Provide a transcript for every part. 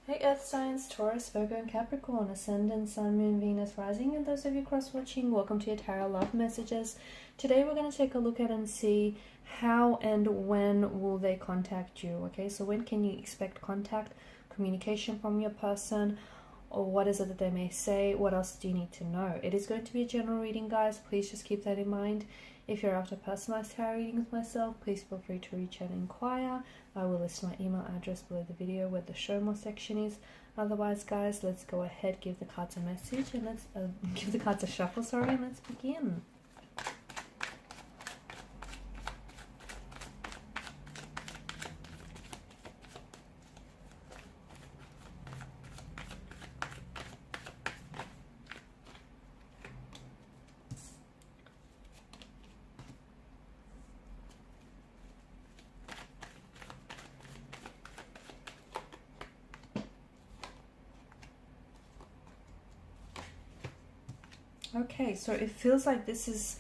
Hey Earth signs, Taurus, Virgo and Capricorn, Ascendant, Sun, Moon, Venus, Rising, and those of you cross-watching, welcome to your Tarot Love Messages. Today we're going to take a look at and see how and when will they contact you, okay? So when can you expect contact, communication from your person, or what is it that they may say? What else do you need to know? It is going to be a general reading, guys. Please just keep that in mind. If you're after personalized tarot readings myself, please feel free to reach out and inquire. I will list my email address below the video where the show more section is. Otherwise, guys, let's go ahead, give the cards a message, and let's give the cards a shuffle, sorry, and let's begin. Okay, so it feels like this is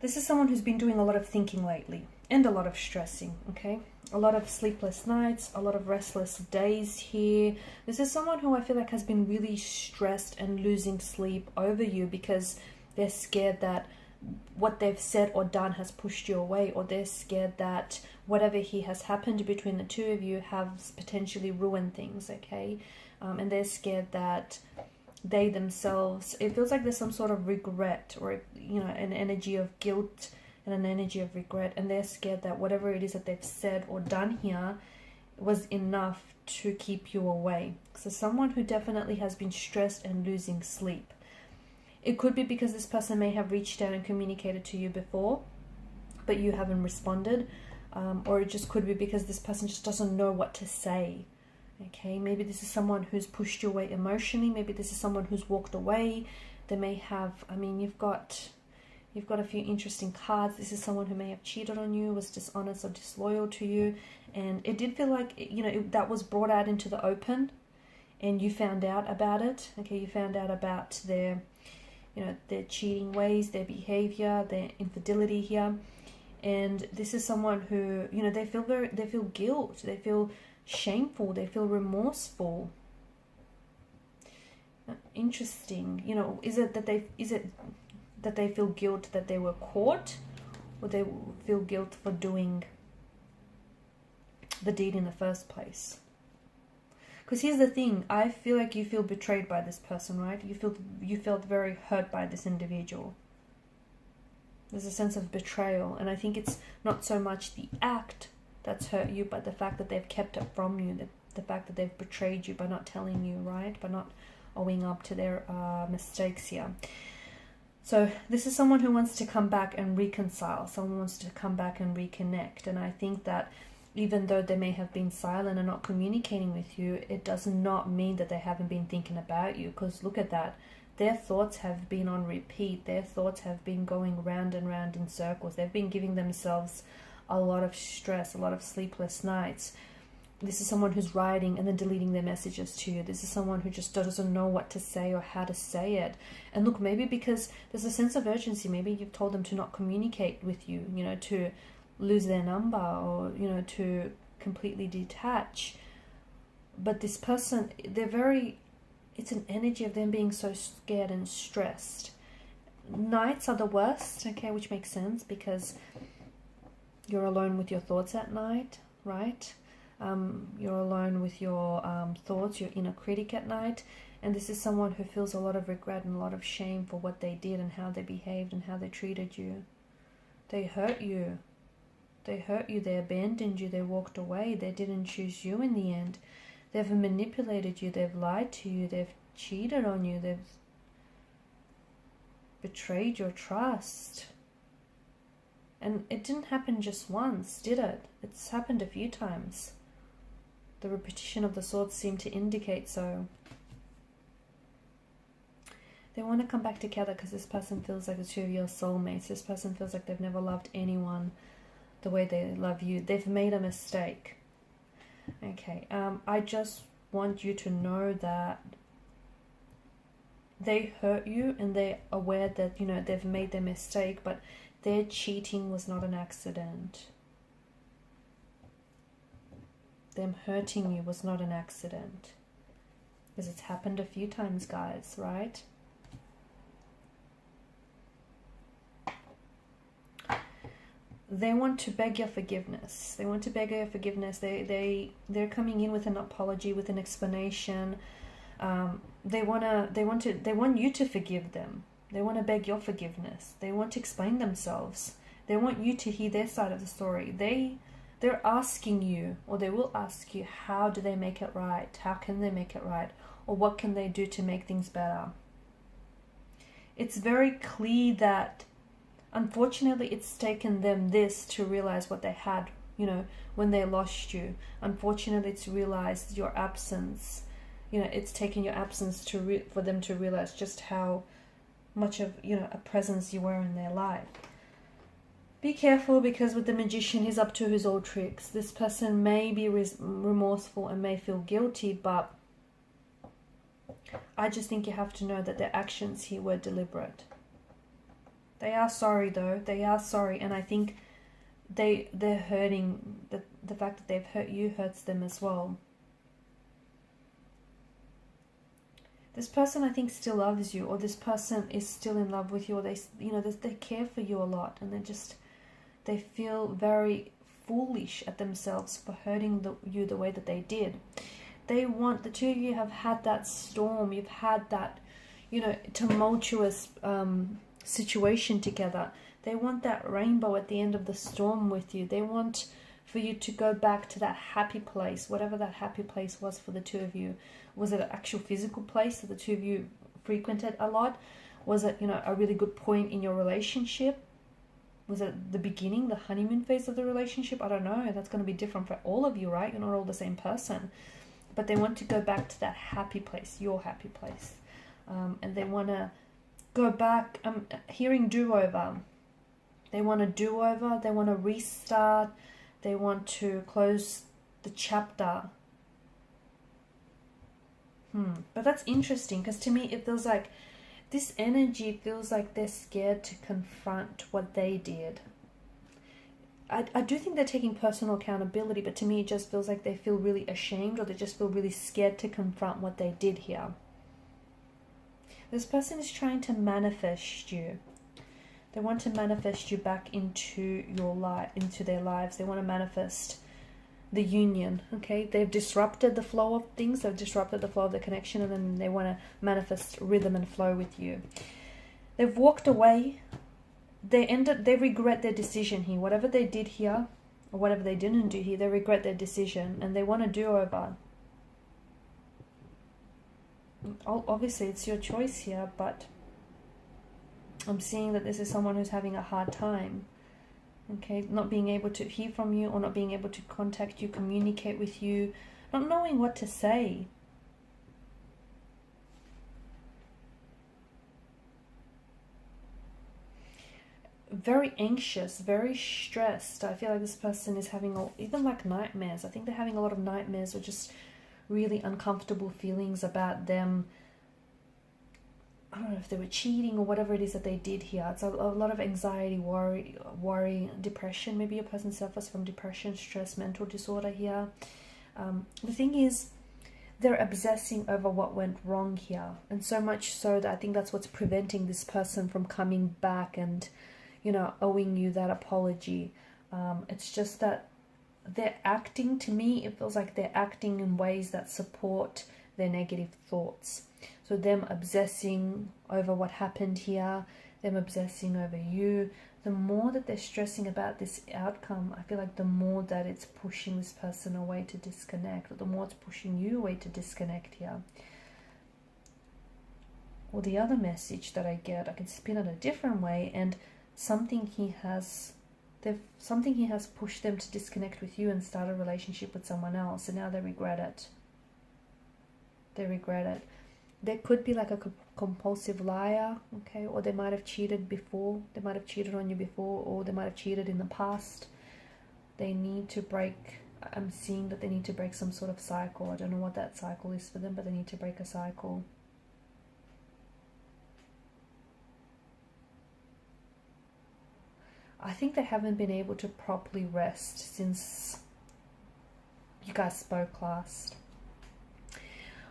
someone who's been doing a lot of thinking lately and a lot of stressing, okay? A lot of sleepless nights, a lot of restless days here. This is someone who I feel like has been really stressed and losing sleep over you because they're scared that what they've said or done has pushed you away, or they're scared that whatever has happened between the two of you has potentially ruined things, okay? And they're scared that they themselves, it feels like there's some sort of regret, or you know, an energy of guilt and an energy of regret, and they're scared that whatever it is that they've said or done here was enough to keep you away. So someone who definitely has been stressed and losing sleep. It could be because this person may have reached out and communicated to you before, but you haven't responded, or it just could be because this person just doesn't know what to say. Okay, maybe this is someone who's pushed you away emotionally. Maybe this is someone who's walked away. They may have, I mean, you've got a few interesting cards. This is someone who may have cheated on you, was dishonest or disloyal to you. And it did feel like, you know, that was brought out into the open and you found out about it. Okay, you found out about their, you know, their cheating ways, their behavior, their infidelity here. And this is someone who, you know, they feel guilt. They feel shameful, they feel remorseful. Interesting. You know, is it that they feel guilt that they were caught, or they feel guilt for doing the deed in the first place? Because here's the thing, I feel like you feel betrayed by this person, right? You felt very hurt by this individual. There's a sense of betrayal, and I think it's not so much the act that's hurt you, but the fact that they've kept it from you, the fact that they've betrayed you by not telling you, right? By not owing up to their mistakes here. So this is someone who wants to come back and reconcile. Someone wants to come back and reconnect. And I think that even though they may have been silent and not communicating with you, it does not mean that they haven't been thinking about you. Because look at that. Their thoughts have been on repeat. Their thoughts have been going round and round in circles. They've been giving themselves a lot of stress, a lot of sleepless nights. This is someone who's writing and then deleting their messages to you. This is someone who just doesn't know what to say or how to say it. And look, maybe because there's a sense of urgency, maybe you've told them to not communicate with you, you know, to lose their number, or, you know, to completely detach. But this person, it's an energy of them being so scared and stressed. Nights are the worst, okay, which makes sense because you're alone with your thoughts at night, right? You're alone with your thoughts, your inner critic at night. And this is someone who feels a lot of regret and a lot of shame for what they did and how they behaved and how they treated you. They hurt you. They hurt you. They abandoned you. They walked away. They didn't choose you in the end. They've manipulated you. They've lied to you. They've cheated on you. They've betrayed your trust. And it didn't happen just once, did it? It's happened a few times. The repetition of the swords seemed to indicate so. They want to come back together because this person feels like the two of your soulmates. This person feels like they've never loved anyone the way they love you. They've made a mistake. Okay, I just want you to know that they hurt you and they're aware that, you know, they've made their mistake, but their cheating was not an accident. them hurting you was not an accident. Because it's happened a few times, guys, right? They want to beg your forgiveness. They want to beg your forgiveness. They're coming in with an apology, with an explanation. They want you to forgive them. They want to beg your forgiveness. They want to explain themselves. They want you to hear their side of the story. They're asking you, or they will ask you, how do they make it right? How can they make it right? Or what can they do to make things better? It's very clear that unfortunately it's taken them this to realize what they had, you know, when they lost you. Unfortunately, it's realized your absence. You know, it's taken your absence for them to realize just how much of, you know, a presence you were in their life. Be careful, because with the Magician, he's up to his old tricks. This person may be remorseful and may feel guilty, but I just think you have to know that their actions here were deliberate. They are sorry, though. They are sorry, and I think they're hurting. The fact that they've hurt you hurts them as well. This person, I think, still loves you, or this person is still in love with you, or they care for you a lot, and they feel very foolish at themselves for hurting you the way that they did. The two of you have had that storm. You've had that, you know, tumultuous situation together. They want that rainbow at the end of the storm with you. They want for you to go back to that happy place, whatever that happy place was for the two of you. Was it an actual physical place that the two of you frequented a lot? Was it, you know, a really good point in your relationship? Was it the beginning, the honeymoon phase of the relationship? I don't know. That's going to be different for all of you, right? You're not all the same person. But they want to go back to that happy place, your happy place. And they want to go back. I'm hearing do-over. They want a do-over. They want to restart. They want to close the chapter. But that's interesting, because to me it feels like this energy feels like they're scared to confront what they did. I do think they're taking personal accountability, but to me it just feels like they feel really ashamed, or they just feel really scared to confront what they did here. This person is trying to manifest you. They want to manifest you back into your life, into their lives. They want to manifest the union, okay? They've disrupted the flow of things. They've disrupted the flow of the connection, and then they want to manifest rhythm and flow with you. They've walked away. They regret their decision here. Whatever they did here, or whatever they didn't do here, they regret their decision, and they want to do over. Obviously, it's your choice here, but I'm seeing that this is someone who's having a hard time. Okay, not being able to hear from you, or not being able to contact you, communicate with you, not knowing what to say. Very anxious, very stressed. I feel like this person is having even like nightmares. I think they're having a lot of nightmares, or just really uncomfortable feelings about them. I don't know if they were cheating or whatever it is that they did here. It's a lot of anxiety, worry, depression. Maybe a person suffers from depression, stress, mental disorder here. The thing is, they're obsessing over what went wrong here. And so much so that I think that's what's preventing this person from coming back and, you know, owing you that apology. It's just that they're acting, to me, it feels like they're acting in ways that support their negative thoughts. So them obsessing over what happened here, them obsessing over you, the more that they're stressing about this outcome, I feel like the more that it's pushing this person away to disconnect, or the more it's pushing you away to disconnect here. Or the other message that I get, I can spin it a different way, and something he has pushed them to disconnect with you and start a relationship with someone else, and now they regret it. They regret it. There could be like a compulsive liar, okay, or they might have cheated before. They might have cheated on you before, or they might have cheated in the past. They need to break, I'm seeing that they need to break some sort of cycle. I don't know what that cycle is for them, but they need to break a cycle. I think they haven't been able to properly rest since you guys spoke last.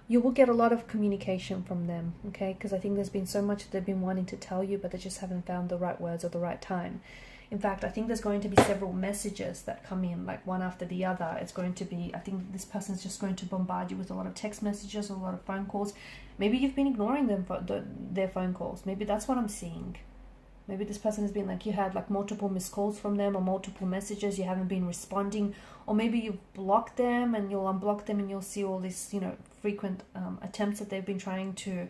You will get a lot of communication from them, okay? Because I think there's been so much they've been wanting to tell you, but they just haven't found the right words or the right time. In fact, I think there's going to be several messages that come in, like one after the other. It's going to be, I think this person's just going to bombard you with a lot of text messages, a lot of phone calls. Maybe you've been ignoring them for their phone calls. Maybe that's what I'm seeing. Maybe this person has been like, you had like multiple missed calls from them or multiple messages, you haven't been responding, or maybe you've blocked them and you'll unblock them and you'll see all these, you know, frequent attempts that they've been trying to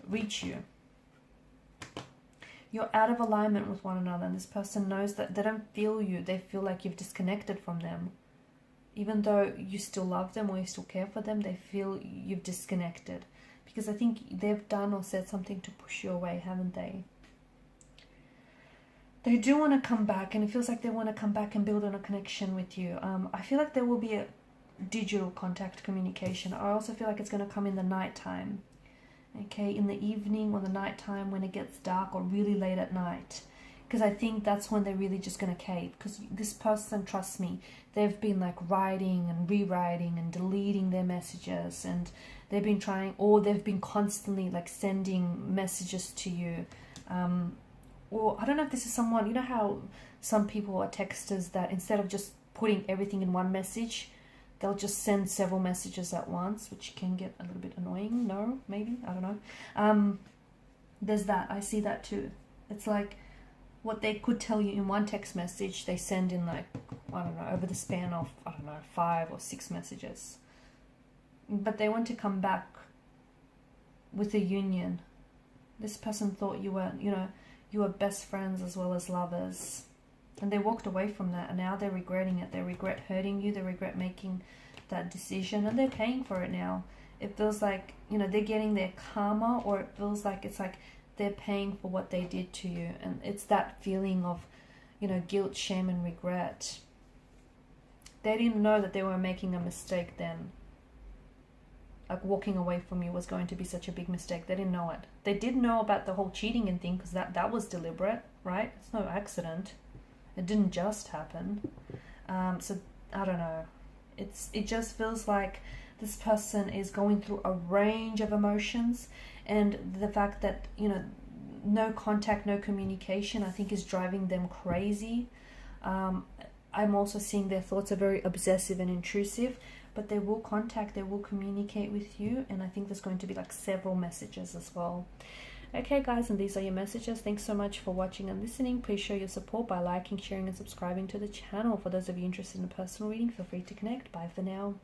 reach you. You're out of alignment with one another, and this person knows that they don't feel you. They feel like you've disconnected from them. Even though you still love them or you still care for them, they feel you've disconnected. Because I think they've done or said something to push you away, haven't they? They do want to come back, and it feels like they want to come back and build on a connection with you. I feel like there will be a digital contact communication. I also feel like it's going to come in the night time. Okay, in the evening or the night time when it gets dark, or really late at night. Because I think that's when they're really just going to cave. Because this person, trust me, they've been like writing and rewriting and deleting their messages. And they've been trying, or they've been constantly like sending messages to you. Or I don't know if this is someone, you know how some people are texters that instead of just putting everything in one message, they'll just send several messages at once, which can get a little bit annoying. No, maybe, I don't know. There's that. I see that too. It's like what they could tell you in one text message, they send in like, I don't know, over the span of, I don't know, 5 or 6 messages. But they want to come back with a union. This person thought you were, you know, you were best friends as well as lovers. And they walked away from that, and now they're regretting it. They regret hurting you. They regret making that decision, and they're paying for it now. It feels like, you know, they're getting their karma, or it feels like it's like they're paying for what they did to you. And it's that feeling of, you know, guilt, shame, and regret. They didn't know that they were making a mistake then. Like walking away from you was going to be such a big mistake. They didn't know it. They did know about the whole cheating and thing, because that was deliberate, right? It's no accident. It didn't just happen. So I don't know. It just feels like this person is going through a range of emotions, and the fact that, you know, no contact, no communication, I think is driving them crazy. I'm also seeing their thoughts are very obsessive and intrusive, but they will contact, they will communicate with you, and I think there's going to be like several messages as well. Okay guys, and these are your messages. Thanks so much for watching and listening. Please show your support by liking, sharing and subscribing to the channel. For those of you interested in a personal reading, feel free to connect. Bye for now.